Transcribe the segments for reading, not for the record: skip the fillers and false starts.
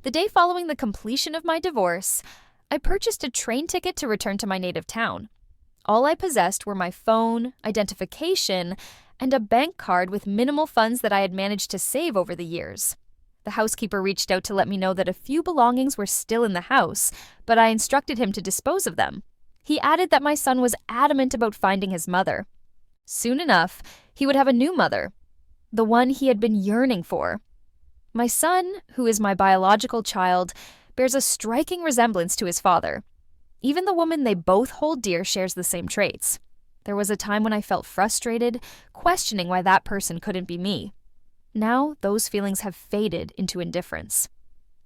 The day following the completion of my divorce, I purchased a train ticket to return to my native town. All I possessed were my phone, identification, and a bank card with minimal funds that I had managed to save over the years. The housekeeper reached out to let me know that a few belongings were still in the house, but I instructed him to dispose of them. He added that my son was adamant about finding his mother. Soon enough, he would have a new mother, the one he had been yearning for. My son, who is my biological child, bears a striking resemblance to his father. Even the woman they both hold dear shares the same traits. There was a time when I felt frustrated, questioning why that person couldn't be me. Now, those feelings have faded into indifference.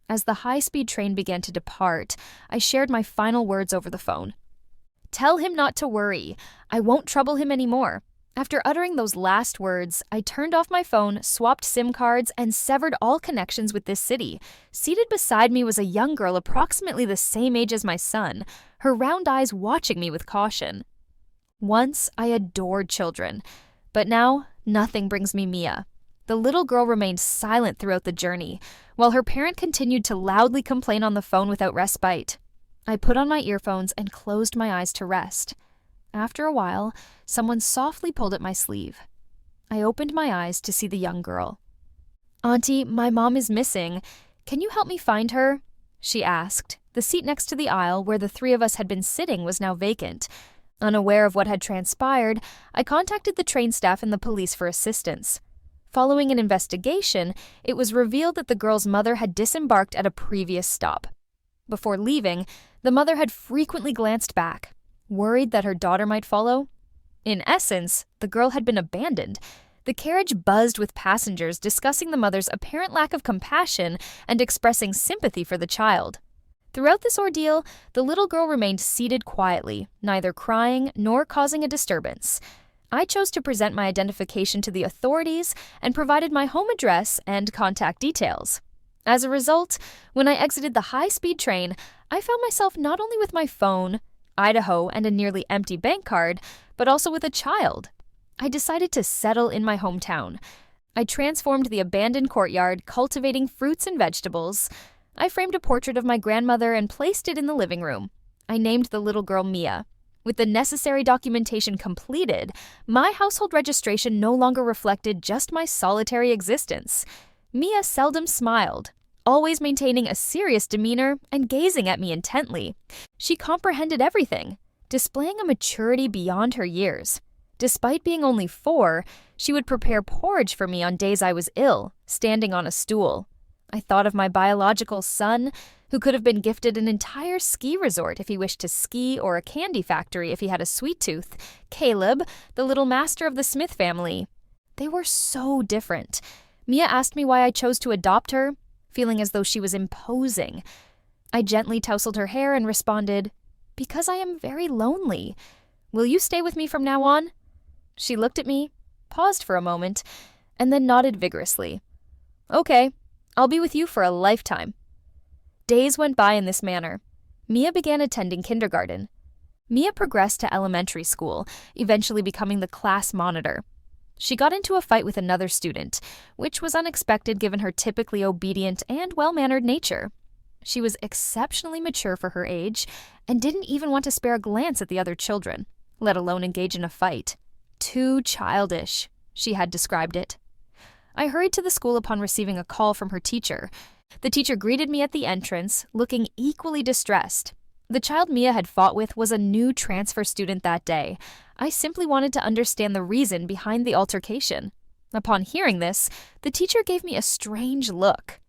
As the high-speed train began to depart, I shared my final words over the phone. "Tell him not to worry. I won't trouble him anymore." After uttering those last words, I turned off my phone, swapped SIM cards, and severed all connections with this city. Seated beside me was a young girl approximately the same age as my son, her round eyes watching me with caution. Once, I adored children, but now, nothing brings me Mia. The little girl remained silent throughout the journey, while her parent continued to loudly complain on the phone without respite. I put on my earphones and closed my eyes to rest. After a while, someone softly pulled at my sleeve. I opened my eyes to see the young girl. "Auntie, my mom is missing. Can you help me find her?" she asked. The seat next to the aisle where the three of us had been sitting was now vacant. Unaware of what had transpired, I contacted the train staff and the police for assistance. Following an investigation, it was revealed that the girl's mother had disembarked at a previous stop. Before leaving, the mother had frequently glanced back, worried that her daughter might follow. In essence, the girl had been abandoned. The carriage buzzed with passengers discussing the mother's apparent lack of compassion and expressing sympathy for the child. Throughout this ordeal, the little girl remained seated quietly, neither crying nor causing a disturbance. I chose to present my identification to the authorities and provided my home address and contact details. As a result, when I exited the high-speed train, I found myself not only with my phone, Idaho, and a nearly empty bank card, but also with a child. I decided to settle in my hometown. I transformed the abandoned courtyard, cultivating fruits and vegetables. I framed a portrait of my grandmother and placed it in the living room. I named the little girl Mia. With the necessary documentation completed, my household registration no longer reflected just my solitary existence. Mia seldom smiled, always maintaining a serious demeanor and gazing at me intently. She comprehended everything, displaying a maturity beyond her years. Despite being only 4, she would prepare porridge for me on days I was ill, standing on a stool. I thought of my biological son, who could have been gifted an entire ski resort if he wished to ski, or a candy factory if he had a sweet tooth. Caleb, the little master of the Smith family. They were so different. Mia asked me why I chose to adopt her, feeling as though she was imposing. I gently tousled her hair and responded, "Because I am very lonely. Will you stay with me from now on?" She looked at me, paused for a moment, and then nodded vigorously. "Okay, I'll be with you for a lifetime." Days went by in this manner. Mia began attending kindergarten. Mia progressed to elementary school, eventually becoming the class monitor. She got into a fight with another student, which was unexpected given her typically obedient and well-mannered nature. She was exceptionally mature for her age and didn't even want to spare a glance at the other children, let alone engage in a fight. "Too childish," she had described it. I hurried to the school upon receiving a call from her teacher. The teacher greeted me at the entrance, looking equally distressed. The child Mia had fought with was a new transfer student that day. I simply wanted to understand the reason behind the altercation. Upon hearing this, the teacher gave me a strange look.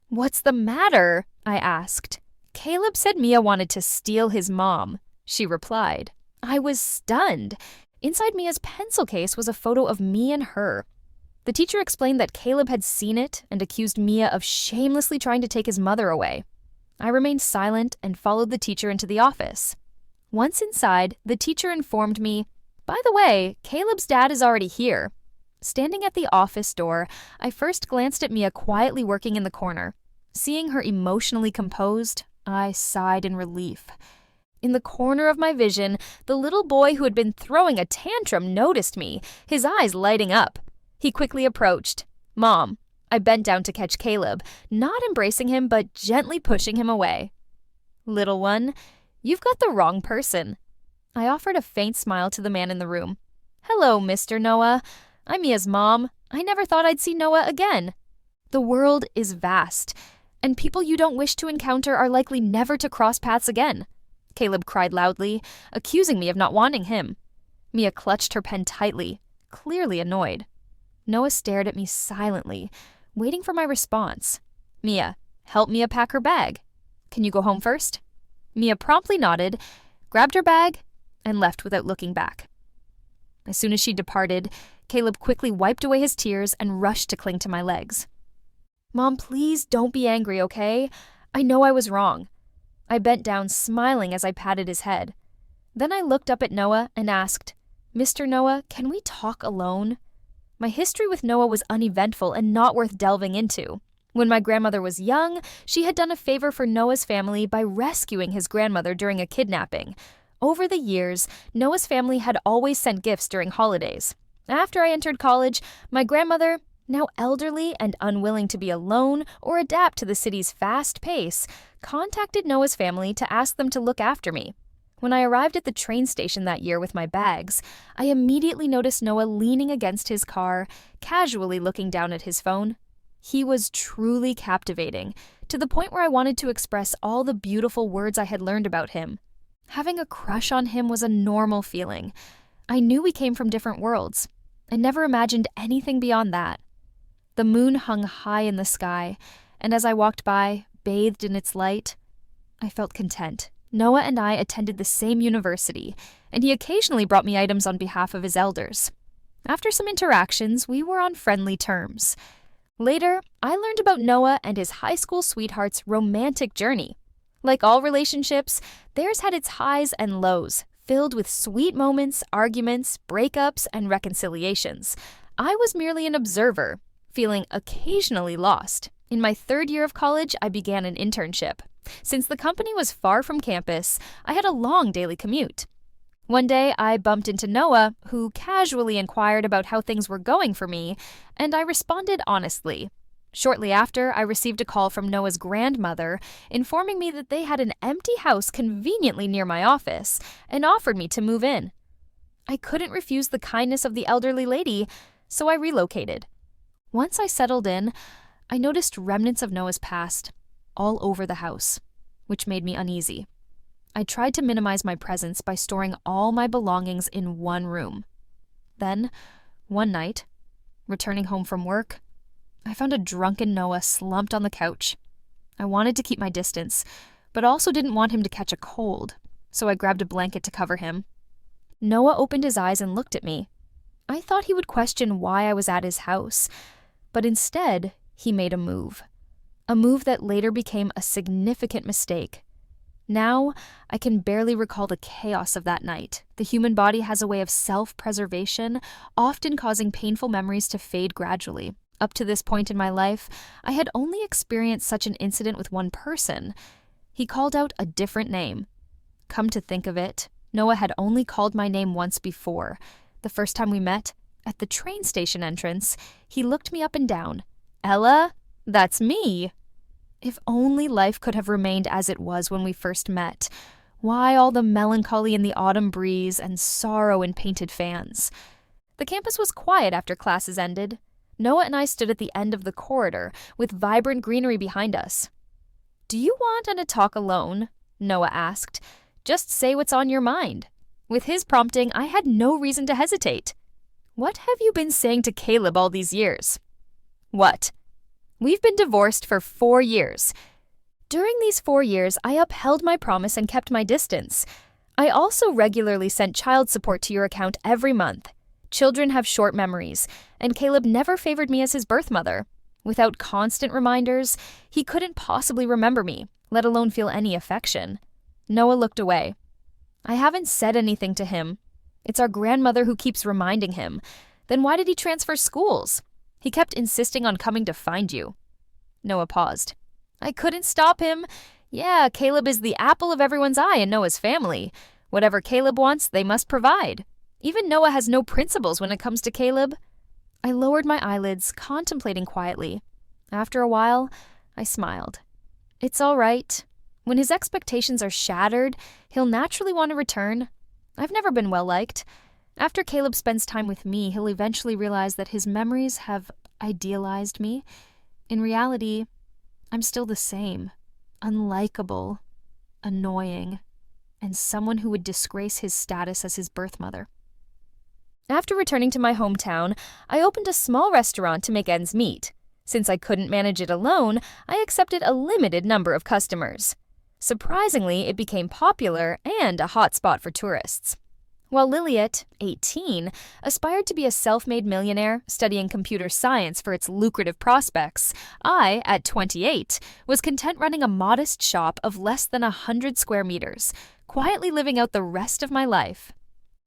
"What's the matter?" I asked. "Caleb said Mia wanted to steal his mom," she replied. I was stunned. Inside Mia's pencil case was a photo of me and her. The teacher explained that Caleb had seen it and accused Mia of shamelessly trying to take his mother away. I remained silent and followed the teacher into the office. Once inside, the teacher informed me, "By the way, Caleb's dad is already here." Standing at the office door, I first glanced at Mia quietly working in the corner. Seeing her emotionally composed, I sighed in relief. In the corner of my vision, the little boy who had been throwing a tantrum noticed me, his eyes lighting up. He quickly approached. "Mom, I bent down to catch Caleb, not embracing him but gently pushing him away. "Little one, you've got the wrong person." I offered a faint smile to the man in the room. "Hello, Mr. Noah. I'm Mia's mom. I never thought I'd see Noah again." The world is vast, and people you don't wish to encounter are likely never to cross paths again, Caleb cried loudly, accusing me of not wanting him. Mia clutched her pen tightly, clearly annoyed. Noah stared at me silently, waiting for my response. "Mia, help Mia pack her bag. Can you go home first?" Mia promptly nodded, grabbed her bag, and left without looking back. As soon as she departed, Caleb quickly wiped away his tears and rushed to cling to my legs. "Mom, please don't be angry, okay? I know I was wrong." I bent down, smiling as I patted his head. Then I looked up at Noah and asked, "Mr. Noah, can we talk alone?" My history with Noah was uneventful and not worth delving into. When my grandmother was young, she had done a favor for Noah's family by rescuing his grandmother during a kidnapping. Over the years, Noah's family had always sent gifts during holidays. After I entered college, my grandmother, now elderly and unwilling to be alone or adapt to the city's fast pace, contacted Noah's family to ask them to look after me. When I arrived at the train station that year with my bags, I immediately noticed Noah leaning against his car, casually looking down at his phone. He was truly captivating, to the point where I wanted to express all the beautiful words I had learned about him. Having a crush on him was a normal feeling. I knew we came from different worlds. I never imagined anything beyond that. The moon hung high in the sky, and as I walked by, bathed in its light, I felt content. Noah and I attended the same university, and he occasionally brought me items on behalf of his elders. After some interactions, we were on friendly terms. Later, I learned about Noah and his high school sweetheart's romantic journey. Like all relationships, theirs had its highs and lows, filled with sweet moments, arguments, breakups, and reconciliations. I was merely an observer, feeling occasionally lost. In my third year of college, I began an internship. Since the company was far from campus, I had a long daily commute. One day, I bumped into Noah, who casually inquired about how things were going for me, and I responded honestly. Shortly after, I received a call from Noah's grandmother, informing me that they had an empty house conveniently near my office, and offered me to move in. I couldn't refuse the kindness of the elderly lady, so I relocated. Once I settled in, I noticed remnants of Noah's past all over the house, which made me uneasy. I tried to minimize my presence by storing all my belongings in one room. Then, one night, returning home from work, I found a drunken Noah slumped on the couch. I wanted to keep my distance, but also didn't want him to catch a cold, so I grabbed a blanket to cover him. Noah opened his eyes and looked at me. I thought he would question why I was at his house, but instead, he made a move that later became a significant mistake. Now, I can barely recall the chaos of that night. The human body has a way of self-preservation, often causing painful memories to fade gradually. Up to this point in my life, I had only experienced such an incident with one person. He called out a different name. Come to think of it, Noah had only called my name once before. The first time we met, at the train station entrance, he looked me up and down. "Ella? That's me." If only life could have remained as it was when we first met. Why all the melancholy in the autumn breeze and sorrow in painted fans? The campus was quiet after classes ended. Noah and I stood at the end of the corridor, with vibrant greenery behind us. "Do you want a talk alone?" Noah asked. "Just say what's on your mind." With his prompting, I had no reason to hesitate. "What have you been saying to Caleb all these years?" "What?" "We've been divorced for 4 years. During these 4 years, I upheld my promise and kept my distance. I also regularly sent child support to your account every month. Children have short memories, and Caleb never favored me as his birth mother. Without constant reminders, he couldn't possibly remember me, let alone feel any affection." Noah looked away. "I haven't said anything to him. It's our grandmother who keeps reminding him. Then why did he transfer schools? He kept insisting on coming to find you." Noah paused. "I couldn't stop him. Yeah, Caleb is the apple of everyone's eye in Noah's family. Whatever Caleb wants, they must provide. Even Noah has no principles when it comes to Caleb." I lowered my eyelids, contemplating quietly. After a while, I smiled. It's all right. When his expectations are shattered, he'll naturally want to return. I've never been well liked. After Caleb spends time with me, he'll eventually realize that his memories have idealized me. In reality, I'm still the same. Unlikable, annoying, and someone who would disgrace his status as his birth mother. After returning to my hometown, I opened a small restaurant to make ends meet. Since I couldn't manage it alone, I accepted a limited number of customers. Surprisingly, it became popular and a hot spot for tourists. While Liliet, 18, aspired to be a self-made millionaire studying computer science for its lucrative prospects, I, at 28, was content running a modest shop of less than 100 square meters, quietly living out the rest of my life.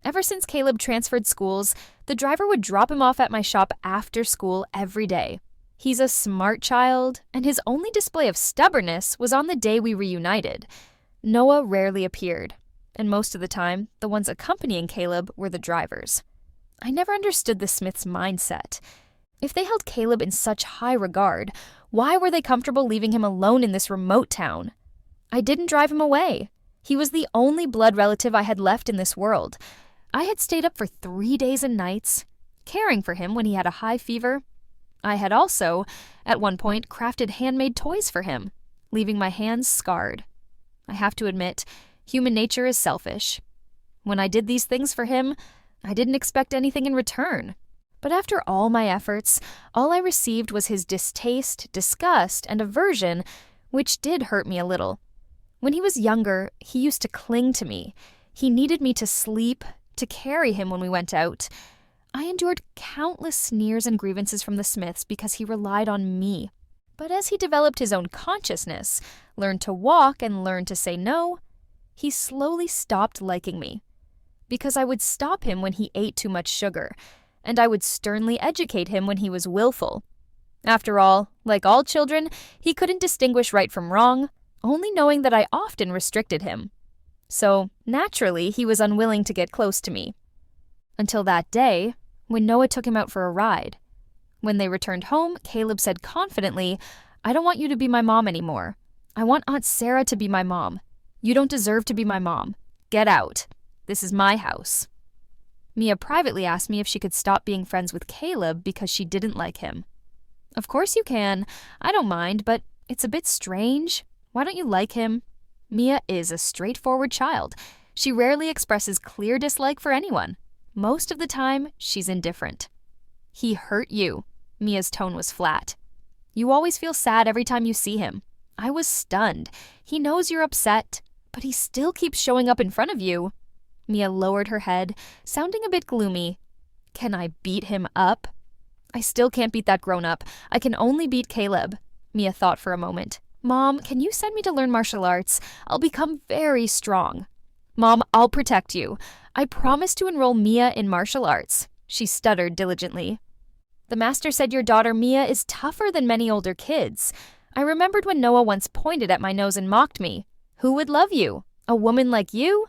Ever since Caleb transferred schools, the driver would drop him off at my shop after school every day. He's a smart child, and his only display of stubbornness was on the day we reunited. Noah rarely appeared, and most of the time, the ones accompanying Caleb were the drivers. I never understood the Smiths' mindset. If they held Caleb in such high regard, why were they comfortable leaving him alone in this remote town? I didn't drive him away. He was the only blood relative I had left in this world. I had stayed up for 3 days and nights, caring for him when he had a high fever. I had also, at one point, crafted handmade toys for him, leaving my hands scarred. I have to admit, human nature is selfish. When I did these things for him, I didn't expect anything in return. But after all my efforts, all I received was his distaste, disgust, and aversion, which did hurt me a little. When he was younger, he used to cling to me. He needed me to sleep, to carry him when we went out. I endured countless sneers and grievances from the Smiths because he relied on me. But as he developed his own consciousness, learned to walk and learned to say no, he slowly stopped liking me. Because I would stop him when he ate too much sugar, and I would sternly educate him when he was willful. After all, like all children, he couldn't distinguish right from wrong, only knowing that I often restricted him. So, naturally, he was unwilling to get close to me. Until that day, when Noah took him out for a ride. When they returned home, Caleb said confidently, "I don't want you to be my mom anymore. I want Aunt Sarah to be my mom. You don't deserve to be my mom. Get out. This is my house." Mia privately asked me if she could stop being friends with Caleb because she didn't like him. "Of course you can. I don't mind, but it's a bit strange. Why don't you like him?" Mia is a straightforward child. She rarely expresses clear dislike for anyone. Most of the time, she's indifferent. "He hurt you." Mia's tone was flat. "You always feel sad every time you see him. I was stunned. He knows you're upset, but he still keeps showing up in front of you." Mia lowered her head, sounding a bit gloomy. "Can I beat him up?" "I still can't beat that grown-up. I can only beat Caleb." Mia thought for a moment. "Mom, can you send me to learn martial arts? I'll become very strong." "Mom, I'll protect you. I promise to enroll Mia in martial arts." She stuttered diligently. "The master said your daughter Mia is tougher than many older kids. I remembered when Noah once pointed at my nose and mocked me. Who would love you? A woman like you?"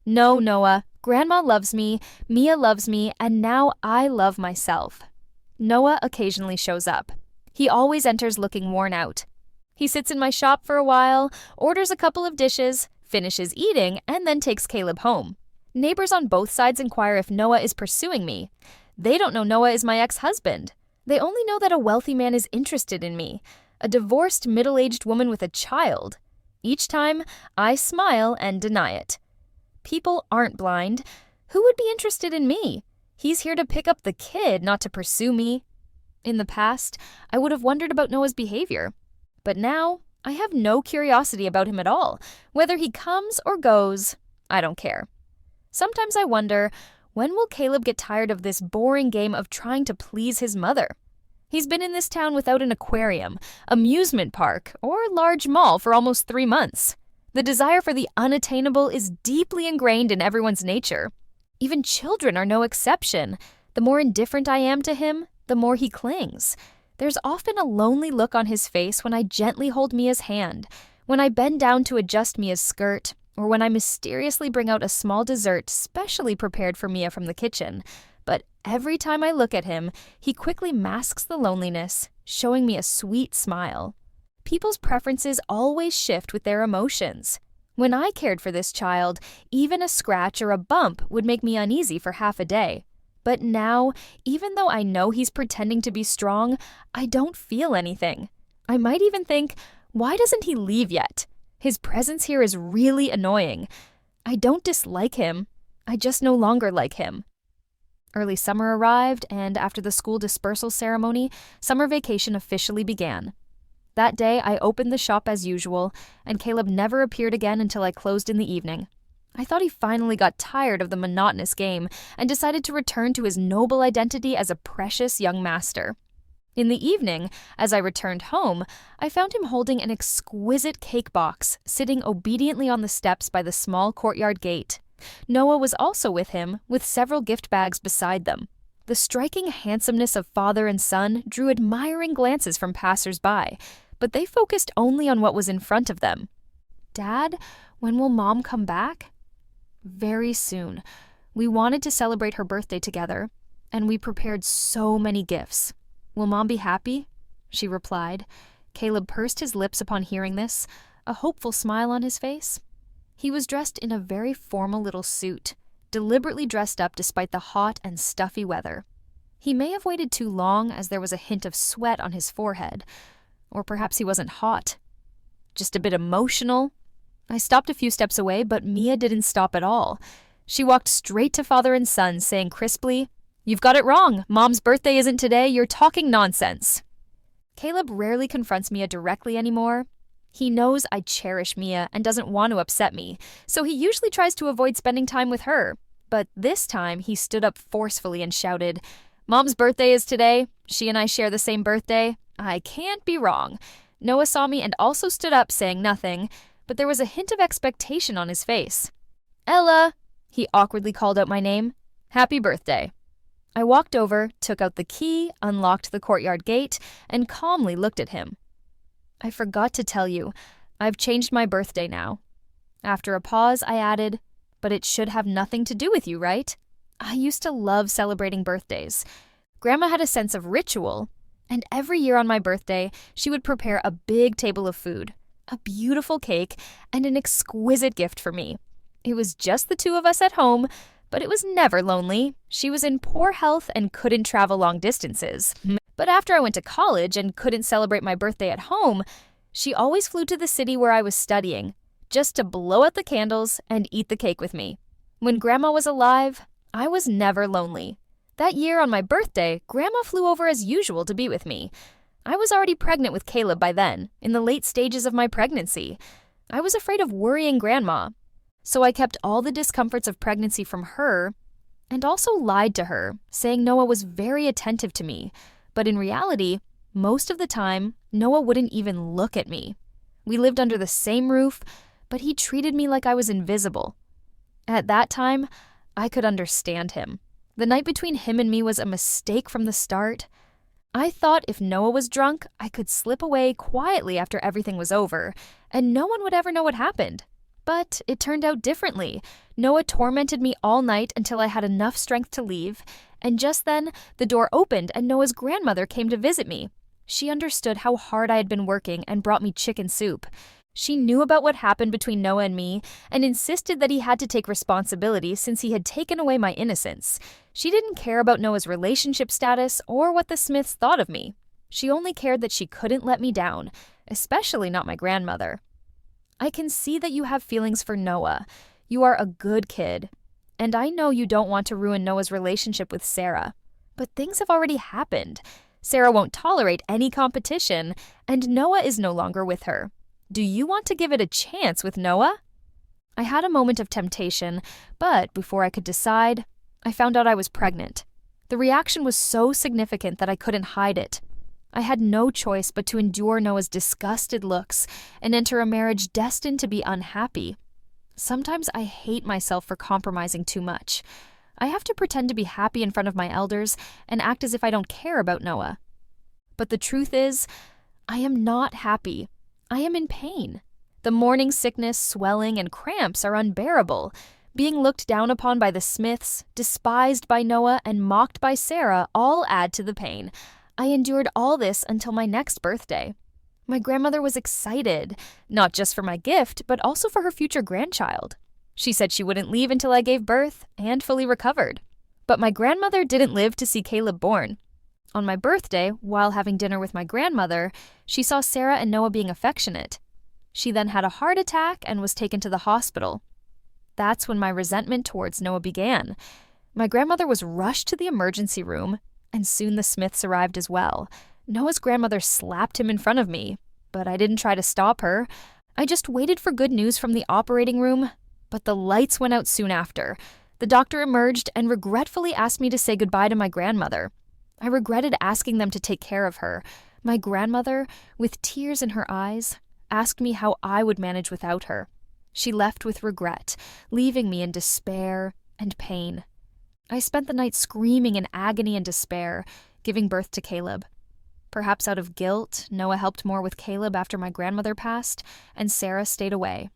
"No, Noah. Grandma loves me, Mia loves me, and now I love myself." Noah occasionally shows up. He always enters looking worn out. He sits in my shop for a while, orders a couple of dishes, finishes eating, and then takes Caleb home. Neighbors on both sides inquire if Noah is pursuing me. They don't know Noah is my ex-husband. They only know that a wealthy man is interested in me, a divorced middle-aged woman with a child. Each time, I smile and deny it. People aren't blind. Who would be interested in me? He's here to pick up the kid, not to pursue me. In the past, I would have wondered about Noah's behavior. But now, I have no curiosity about him at all. Whether he comes or goes, I don't care. Sometimes I wonder, when will Caleb get tired of this boring game of trying to please his mother? He's been in this town without an aquarium, amusement park, or large mall for almost 3 months. The desire for the unattainable is deeply ingrained in everyone's nature. Even children are no exception. The more indifferent I am to him, the more he clings. There's often a lonely look on his face when I gently hold Mia's hand, when I bend down to adjust Mia's skirt, or when I mysteriously bring out a small dessert specially prepared for Mia from the kitchen. But every time I look at him, he quickly masks the loneliness, showing me a sweet smile. People's preferences always shift with their emotions. When I cared for this child, even a scratch or a bump would make me uneasy for half a day. But now, even though I know he's pretending to be strong, I don't feel anything. I might even think, why doesn't he leave yet? His presence here is really annoying. I don't dislike him. I just no longer like him. Early summer arrived, and after the school dispersal ceremony, summer vacation officially began. That day, I opened the shop as usual, and Caleb never appeared again until I closed in the evening. I thought he finally got tired of the monotonous game and decided to return to his noble identity as a precious young master. In the evening, as I returned home, I found him holding an exquisite cake box, sitting obediently on the steps by the small courtyard gate. Noah was also with him, with several gift bags beside them. The striking handsomeness of father and son drew admiring glances from passers-by, but they focused only on what was in front of them. "Dad, when will Mom come back?" "Very soon. We wanted to celebrate her birthday together, and we prepared so many gifts. Will Mom be happy?" she replied. Caleb pursed his lips upon hearing this, a hopeful smile on his face. He was dressed in a very formal little suit, deliberately dressed up despite the hot and stuffy weather. He may have waited too long, as there was a hint of sweat on his forehead. Or perhaps he wasn't hot. Just a bit emotional. I stopped a few steps away, but Mia didn't stop at all. She walked straight to father and son, saying crisply, "You've got it wrong. Mom's birthday isn't today. You're talking nonsense." Caleb rarely confronts Mia directly anymore. He knows I cherish Mia and doesn't want to upset me, so he usually tries to avoid spending time with her. But this time, he stood up forcefully and shouted, "Mom's birthday is today. She and I share the same birthday. I can't be wrong." Noah saw me and also stood up, saying nothing, but there was a hint of expectation on his face. "Ella," he awkwardly called out my name. "Happy birthday." I walked over, took out the key, unlocked the courtyard gate, and calmly looked at him. "I forgot to tell you, I've changed my birthday now." After a pause, I added, "But it should have nothing to do with you, right? I used to love celebrating birthdays. Grandma had a sense of ritual, and every year on my birthday, she would prepare a big table of food, a beautiful cake, and an exquisite gift for me. It was just the two of us at home, but it was never lonely. She was in poor health and couldn't travel long distances. But after I went to college and couldn't celebrate my birthday at home, she always flew to the city where I was studying, just to blow out the candles and eat the cake with me. When Grandma was alive, I was never lonely. That year on my birthday, Grandma flew over as usual to be with me. I was already pregnant with Caleb by then, in the late stages of my pregnancy. I was afraid of worrying Grandma, so I kept all the discomforts of pregnancy from her, and also lied to her, saying Noah was very attentive to me. But in reality, most of the time, Noah wouldn't even look at me. We lived under the same roof, but he treated me like I was invisible. At that time, I could understand him. The night between him and me was a mistake from the start. I thought if Noah was drunk, I could slip away quietly after everything was over, and no one would ever know what happened. But it turned out differently. Noah tormented me all night until I had enough strength to leave, and just then, the door opened and Noah's grandmother came to visit me. She understood how hard I had been working and brought me chicken soup. She knew about what happened between Noah and me and insisted that he had to take responsibility since he had taken away my innocence. She didn't care about Noah's relationship status or what the Smiths thought of me. She only cared that she couldn't let me down, especially not my grandmother. "I can see that you have feelings for Noah. You are a good kid. And I know you don't want to ruin Noah's relationship with Sarah. But things have already happened. Sarah won't tolerate any competition, and Noah is no longer with her. Do you want to give it a chance with Noah?" I had a moment of temptation, but before I could decide, I found out I was pregnant. The reaction was so significant that I couldn't hide it. I had no choice but to endure Noah's disgusted looks and enter a marriage destined to be unhappy. Sometimes I hate myself for compromising too much. I have to pretend to be happy in front of my elders and act as if I don't care about Noah. But the truth is, I am not happy. I am in pain. The morning sickness, swelling, and cramps are unbearable. Being looked down upon by the Smiths, despised by Noah, and mocked by Sarah all add to the pain. I endured all this until my next birthday. My grandmother was excited, not just for my gift, but also for her future grandchild. She said she wouldn't leave until I gave birth and fully recovered. But my grandmother didn't live to see Caleb born. On my birthday, while having dinner with my grandmother, she saw Sarah and Noah being affectionate. She then had a heart attack and was taken to the hospital. That's when my resentment towards Noah began. My grandmother was rushed to the emergency room, and soon the Smiths arrived as well. Noah's grandmother slapped him in front of me, but I didn't try to stop her. I just waited for good news from the operating room, but the lights went out soon after. The doctor emerged and regretfully asked me to say goodbye to my grandmother. I regretted asking them to take care of her. My grandmother, with tears in her eyes, asked me how I would manage without her. She left with regret, leaving me in despair and pain. I spent the night screaming in agony and despair, giving birth to Caleb. Perhaps out of guilt, Noah helped more with Caleb after my grandmother passed, and Sarah stayed away.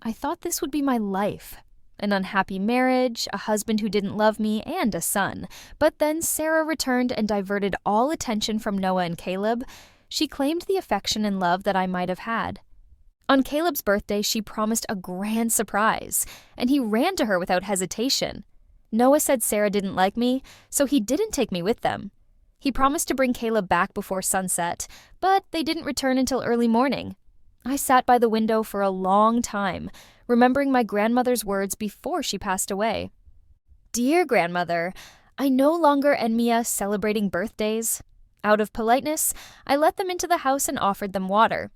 I thought this would be my life. An unhappy marriage, a husband who didn't love me, and a son. But then Sarah returned and diverted all attention from Noah and Caleb. She claimed the affection and love that I might have had. On Caleb's birthday, she promised a grand surprise, and he ran to her without hesitation. Noah said Sarah didn't like me, so he didn't take me with them. He promised to bring Caleb back before sunset, but they didn't return until early morning. I sat by the window for a long time, remembering my grandmother's words before she passed away. Dear grandmother, I no longer envy us celebrating birthdays. Out of politeness, I let them into the house and offered them water.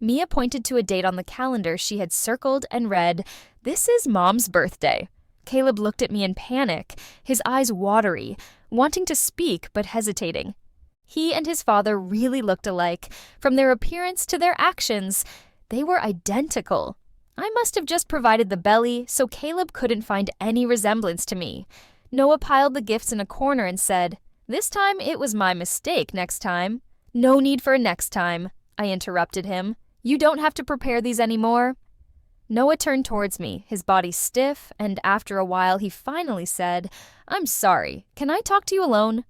Mia pointed to a date on the calendar she had circled and read, "This is Mom's birthday." Caleb looked at me in panic, his eyes watery, wanting to speak but hesitating. He and his father really looked alike. From their appearance to their actions, they were identical. I must have just provided the belly, so Caleb couldn't find any resemblance to me. Noah piled the gifts in a corner and said, "This time it was my mistake next time." "No need for a next time," I interrupted him. "You don't have to prepare these anymore." Noah turned towards me, his body stiff, and after a while he finally said, "I'm sorry. Can I talk to you alone?"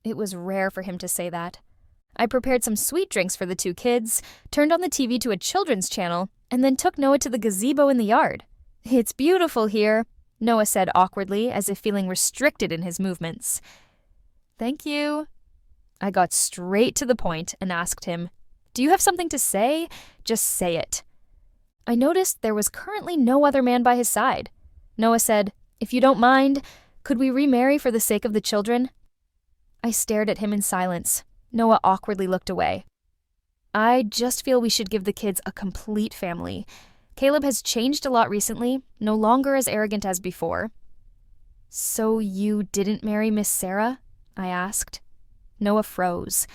It was rare for him to say that. I prepared some sweet drinks for the two kids, turned on the TV to a children's channel, and then took Noah to the gazebo in the yard. "It's beautiful here," Noah said awkwardly, as if feeling restricted in his movements. "Thank you." I got straight to the point and asked him, "Do you have something to say? Just say it." I noticed there was currently no other man by his side. Noah said, "If you don't mind, could we remarry for the sake of the children?" I stared at him in silence. Noah awkwardly looked away. "I just feel we should give the kids a complete family. Caleb has changed a lot recently, no longer as arrogant as before." "So you didn't marry Miss Sarah?" I asked. Noah froze.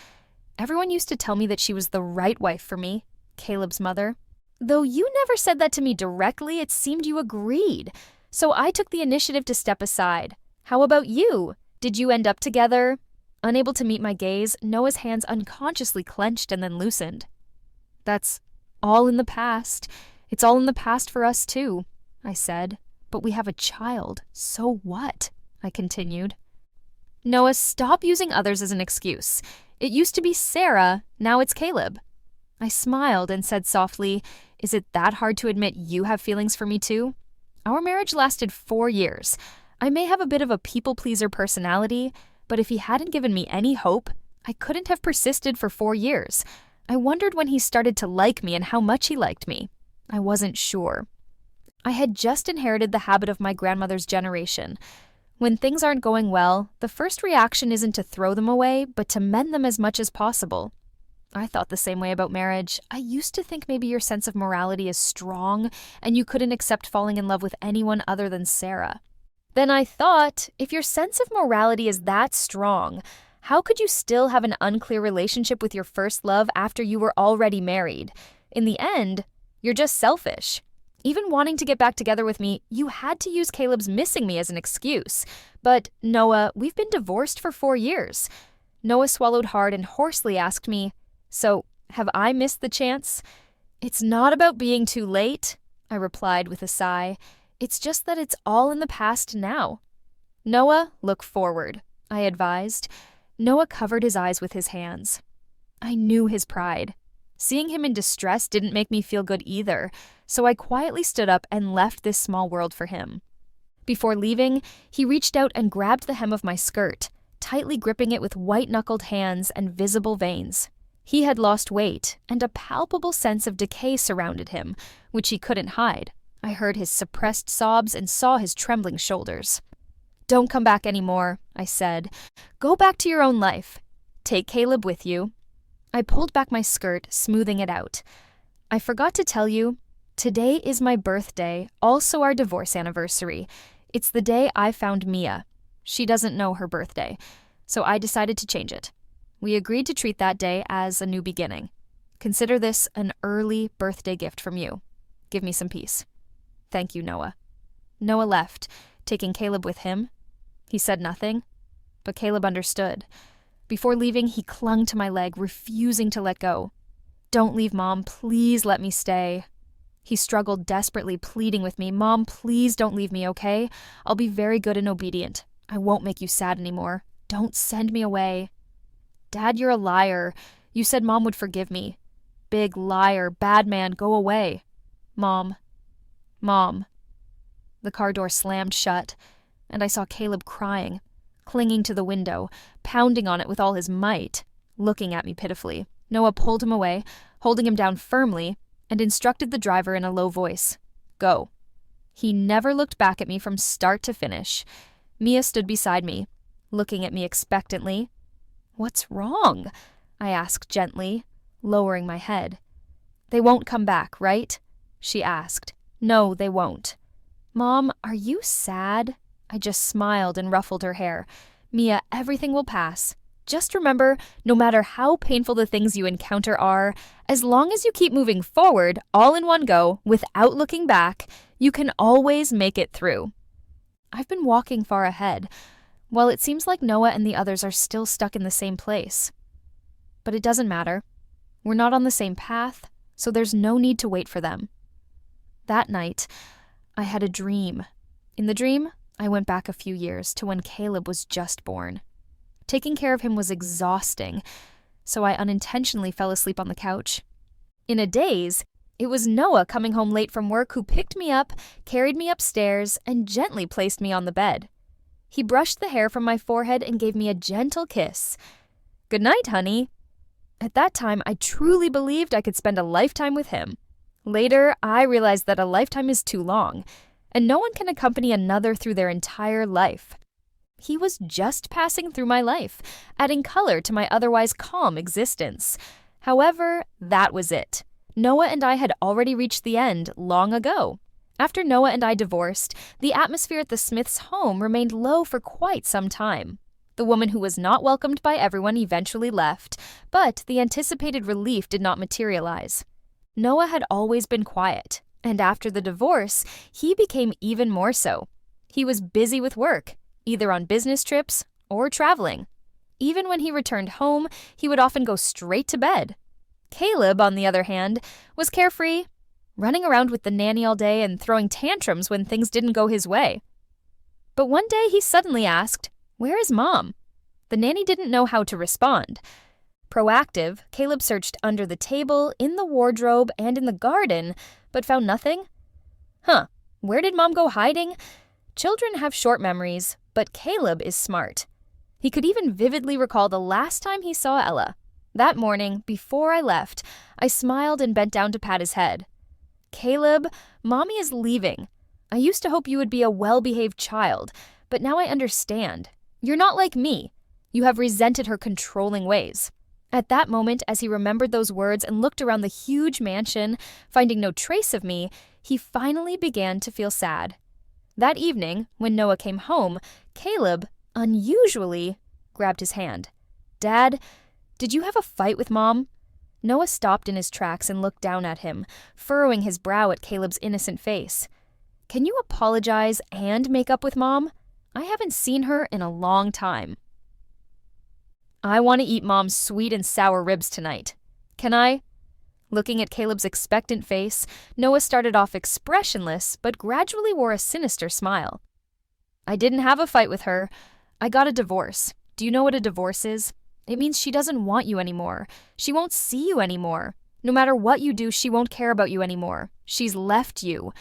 "Everyone used to tell me that she was the right wife for me, Caleb's mother. Though you never said that to me directly, it seemed you agreed. So I took the initiative to step aside. How about you? Did you end up together?" Unable to meet my gaze, Noah's hands unconsciously clenched and then loosened. "That's all in the past. It's all in the past for us too," I said. "But we have a child. So what?" I continued. "Noah, stop using others as an excuse. It used to be Sarah, now it's Caleb." I smiled and said softly, "Is it that hard to admit you have feelings for me too? Our marriage lasted 4 years. I may have a bit of a people-pleaser personality, but if he hadn't given me any hope, I couldn't have persisted for 4 years. I wondered when he started to like me and how much he liked me. I wasn't sure." I had just inherited the habit of my grandmother's generation. When things aren't going well, the first reaction isn't to throw them away, but to mend them as much as possible. I thought the same way about marriage. I used to think maybe your sense of morality is strong, and you couldn't accept falling in love with anyone other than Sarah. Then I thought, if your sense of morality is that strong, how could you still have an unclear relationship with your first love after you were already married? In the end, you're just selfish. Even wanting to get back together with me, you had to use Caleb's missing me as an excuse. But, Noah, we've been divorced for 4 years. Noah swallowed hard and hoarsely asked me, "So, have I missed the chance?" "It's not about being too late," I replied with a sigh. "It's just that it's all in the past now." "Noah, look forward," I advised. Noah covered his eyes with his hands. I knew his pride. Seeing him in distress didn't make me feel good either, so I quietly stood up and left this small world for him. Before leaving, he reached out and grabbed the hem of my skirt, tightly gripping it with white-knuckled hands and visible veins. He had lost weight, and a palpable sense of decay surrounded him, which he couldn't hide. I heard his suppressed sobs and saw his trembling shoulders. "Don't come back anymore," I said. "Go back to your own life. Take Caleb with you." I pulled back my skirt, smoothing it out. "I forgot to tell you, today is my birthday, also our divorce anniversary. It's the day I found Mia. She doesn't know her birthday, so I decided to change it. We agreed to treat that day as a new beginning. Consider this an early birthday gift from you. Give me some peace. Thank you, Noah." Noah left, taking Caleb with him. He said nothing, but Caleb understood. Before leaving, he clung to my leg, refusing to let go. "Don't leave, Mom. Please let me stay." He struggled desperately, pleading with me, "Mom, please don't leave me, okay? I'll be very good and obedient. I won't make you sad anymore. Don't send me away." "Dad, you're a liar. You said Mom would forgive me. Big liar, bad man, go away." Mom. The car door slammed shut, and I saw Caleb crying, clinging to the window, pounding on it with all his might, looking at me pitifully. Noah pulled him away, holding him down firmly, and instructed the driver in a low voice, "Go." He never looked back at me from start to finish. Mia stood beside me, looking at me expectantly. "What's wrong?" I asked gently, lowering my head. "They won't come back, right?" she asked. "No, they won't." "Mom, are you sad?" I just smiled and ruffled her hair. "Mia, everything will pass. Just remember, no matter how painful the things you encounter are, as long as you keep moving forward, all in one go, without looking back, you can always make it through." I've been walking far ahead, while it seems like Noah and the others are still stuck in the same place. But it doesn't matter. We're not on the same path, so there's no need to wait for them. That night, I had a dream. In the dream, I went back a few years to when Caleb was just born. Taking care of him was exhausting, so I unintentionally fell asleep on the couch. In a daze, it was Noah coming home late from work who picked me up, carried me upstairs, and gently placed me on the bed. He brushed the hair from my forehead and gave me a gentle kiss. "Good night, honey." At that time, I truly believed I could spend a lifetime with him. Later, I realized that a lifetime is too long, and no one can accompany another through their entire life. He was just passing through my life, adding color to my otherwise calm existence. However, that was it. Noah and I had already reached the end long ago. After Noah and I divorced, the atmosphere at the Smiths' home remained low for quite some time. The woman who was not welcomed by everyone eventually left, but the anticipated relief did not materialize. Noah had always been quiet, and after the divorce, he became even more so. He was busy with work, either on business trips or traveling. Even when he returned home, he would often go straight to bed. Caleb, on the other hand, was carefree, running around with the nanny all day and throwing tantrums when things didn't go his way. But one day he suddenly asked, "Where is Mom?" The nanny didn't know how to respond. Proactive, Caleb searched under the table, in the wardrobe, and in the garden, but found nothing. Where did Mom go hiding? Children have short memories, but Caleb is smart. He could even vividly recall the last time he saw Ella. That morning, before I left, I smiled and bent down to pat his head. "Caleb, Mommy is leaving. I used to hope you would be a well-behaved child, but now I understand. You're not like me. You have resented her controlling ways." At that moment, as he remembered those words and looked around the huge mansion, finding no trace of me, he finally began to feel sad. That evening, when Noah came home, Caleb, unusually, grabbed his hand. "Dad, did you have a fight with Mom?" Noah stopped in his tracks and looked down at him, furrowing his brow at Caleb's innocent face. "Can you apologize and make up with Mom? I haven't seen her in a long time." "I want to eat Mom's sweet and sour ribs tonight. Can I?" Looking at Caleb's expectant face, Noah started off expressionless, but gradually wore a sinister smile. "I didn't have a fight with her. I got a divorce. Do you know what a divorce is? It means she doesn't want you anymore. She won't see you anymore. No matter what you do, she won't care about you anymore. She's left you.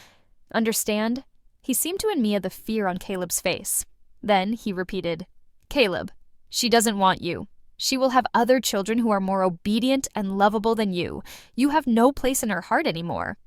Understand? He seemed to admire the fear on Caleb's face. Then he repeated, Caleb, she doesn't want you. She will have other children who are more obedient and lovable than you. You have no place in her heart anymore.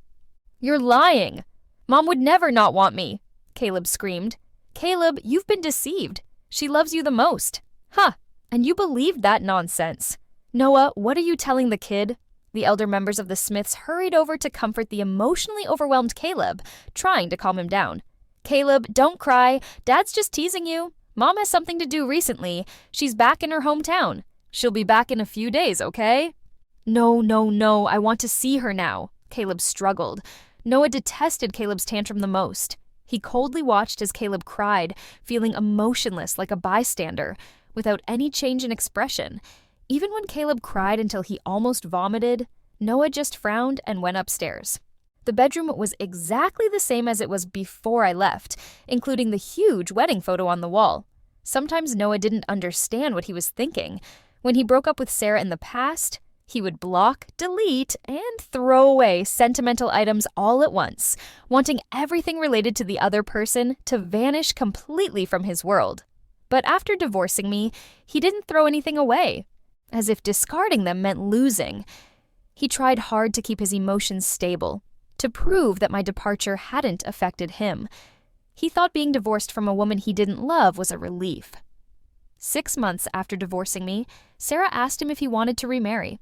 You're lying. Mom would never not want me, Caleb screamed. Caleb, you've been deceived. She loves you the most. Huh, and you believed that nonsense. Noah, what are you telling the kid? The elder members of the Smiths hurried over to comfort the emotionally overwhelmed Caleb, trying to calm him down. Caleb, don't cry. Dad's just teasing you. Mom has something to do recently. She's back in her hometown. She'll be back in a few days, okay? No, I want to see her now. Caleb struggled. Noah detested Caleb's tantrum the most. He coldly watched as Caleb cried, feeling emotionless like a bystander, without any change in expression. Even when Caleb cried until he almost vomited, Noah just frowned and went upstairs. The bedroom was exactly the same as it was before I left, including the huge wedding photo on the wall. Sometimes Noah didn't understand what he was thinking. When he broke up with Sarah in the past, he would block, delete, and throw away sentimental items all at once, wanting everything related to the other person to vanish completely from his world. But after divorcing me, he didn't throw anything away, as if discarding them meant losing. He tried hard to keep his emotions stable, to prove that my departure hadn't affected him. He thought being divorced from a woman he didn't love was a relief. 6 months after divorcing me, Sarah asked him if he wanted to remarry.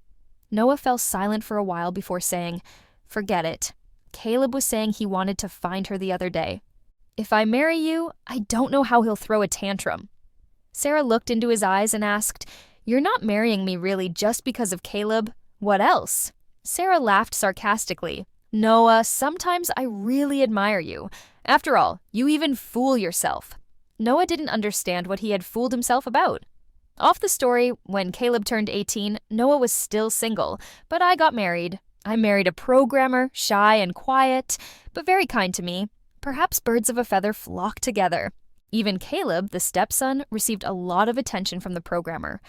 Noah fell silent for a while before saying, Forget it. Caleb was saying he wanted to find her the other day. If I marry you, I don't know how he'll throw a tantrum. Sarah looked into his eyes and asked, You're not marrying me really just because of Caleb? What else? Sarah laughed sarcastically. Noah, sometimes I really admire you. After all, you even fool yourself. Noah didn't understand what he had fooled himself about. Off the story, when Caleb turned 18, Noah was still single, but I got married. I married a programmer, shy and quiet, but very kind to me. Perhaps birds of a feather flock together. Even Caleb, the stepson, received a lot of attention from the programmer.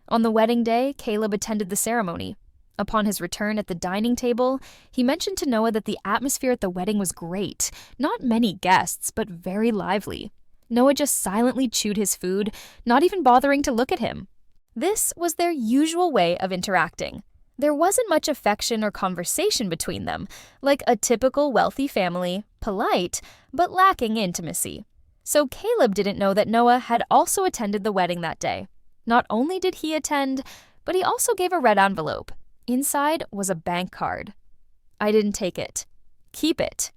On the wedding day, Caleb attended the ceremony. Upon his return at the dining table, he mentioned to Noah that the atmosphere at the wedding was great. Not many guests, but very lively. Noah just silently chewed his food, not even bothering to look at him. This was their usual way of interacting. There wasn't much affection or conversation between them, like a typical wealthy family, polite, but lacking intimacy. So Caleb didn't know that Noah had also attended the wedding that day. Not only did he attend, but he also gave a red envelope. Inside was a bank card. I didn't take it. Keep it.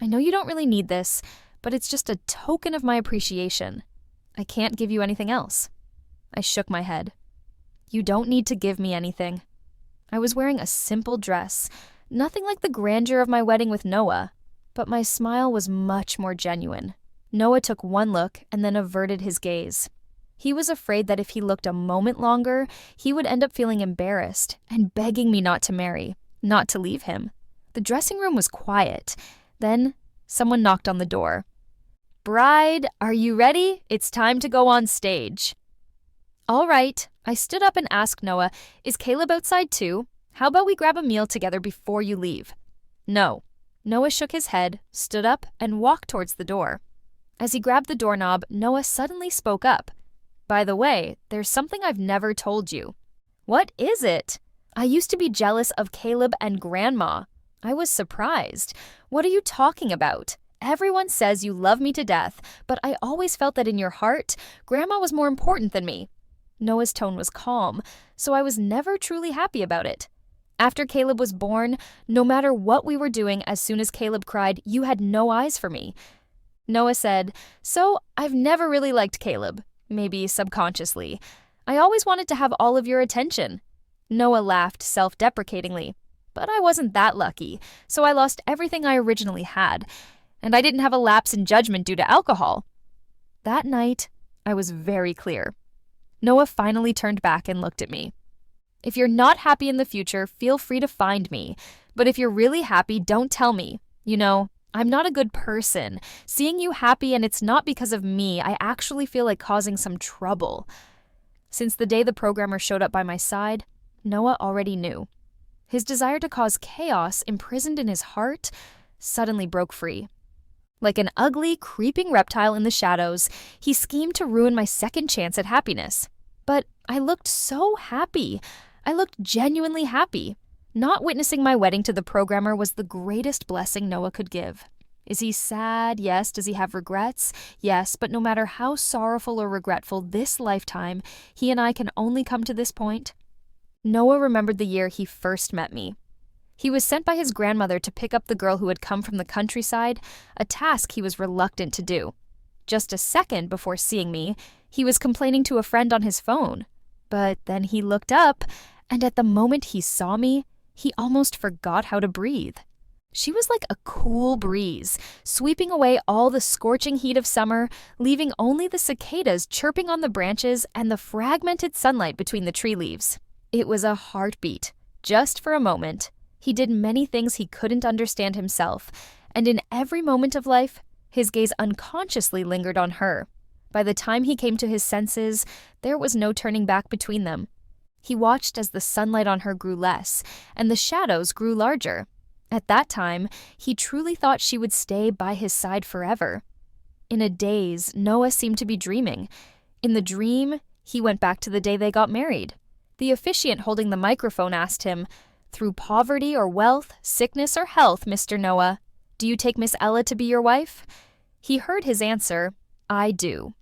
I know you don't really need this, but it's just a token of my appreciation. I can't give you anything else. I shook my head. You don't need to give me anything. I was wearing a simple dress, nothing like the grandeur of my wedding with Noah, but my smile was much more genuine. Noah took one look and then averted his gaze. He was afraid that if he looked a moment longer, he would end up feeling embarrassed and begging me not to marry, not to leave him. The dressing room was quiet. Then someone knocked on the door. Bride, are you ready? It's time to go on stage. All right. I stood up and asked Noah, Is Caleb outside too? How about we grab a meal together before you leave? No. Noah shook his head, stood up, and walked towards the door. As he grabbed the doorknob, Noah suddenly spoke up. By the way, there's something I've never told you. What is it? I used to be jealous of Caleb and Grandma. I was surprised. What are you talking about? Everyone says you love me to death, but I always felt that in your heart, Grandma was more important than me. Noah's tone was calm, so I was never truly happy about it. After Caleb was born, no matter what we were doing, as soon as Caleb cried, you had no eyes for me. Noah said, So I've never really liked Caleb. Maybe subconsciously. I always wanted to have all of your attention. Noah laughed self-deprecatingly. But I wasn't that lucky, so I lost everything I originally had. And I didn't have a lapse in judgment due to alcohol. That night, I was very clear. Noah finally turned back and looked at me. If you're not happy in the future, feel free to find me. But if you're really happy, don't tell me. You know, I'm not a good person. Seeing you happy and it's not because of me, I actually feel like causing some trouble. Since the day the programmer showed up by my side, Noah already knew. His desire to cause chaos imprisoned in his heart suddenly broke free. Like an ugly, creeping reptile in the shadows, he schemed to ruin my second chance at happiness. But I looked so happy. I looked genuinely happy. Not witnessing my wedding to the programmer was the greatest blessing Noah could give. Is he sad? Yes. Does he have regrets? Yes. But no matter how sorrowful or regretful this lifetime, he and I can only come to this point. Noah remembered the year he first met me. He was sent by his grandmother to pick up the girl who had come from the countryside, a task he was reluctant to do. Just a second before seeing me, he was complaining to a friend on his phone. But then he looked up, and at the moment he saw me, he almost forgot how to breathe. She was like a cool breeze, sweeping away all the scorching heat of summer, leaving only the cicadas chirping on the branches and the fragmented sunlight between the tree leaves. It was a heartbeat, just for a moment. He did many things he couldn't understand himself, and in every moment of life, his gaze unconsciously lingered on her. By the time he came to his senses, there was no turning back between them. He watched as the sunlight on her grew less, and the shadows grew larger. At that time, he truly thought she would stay by his side forever. In a daze, Noah seemed to be dreaming. In the dream, he went back to the day they got married. The officiant holding the microphone asked him, "Through poverty or wealth, sickness or health, Mr. Noah, do you take Miss Ella to be your wife?" He heard his answer, "I do."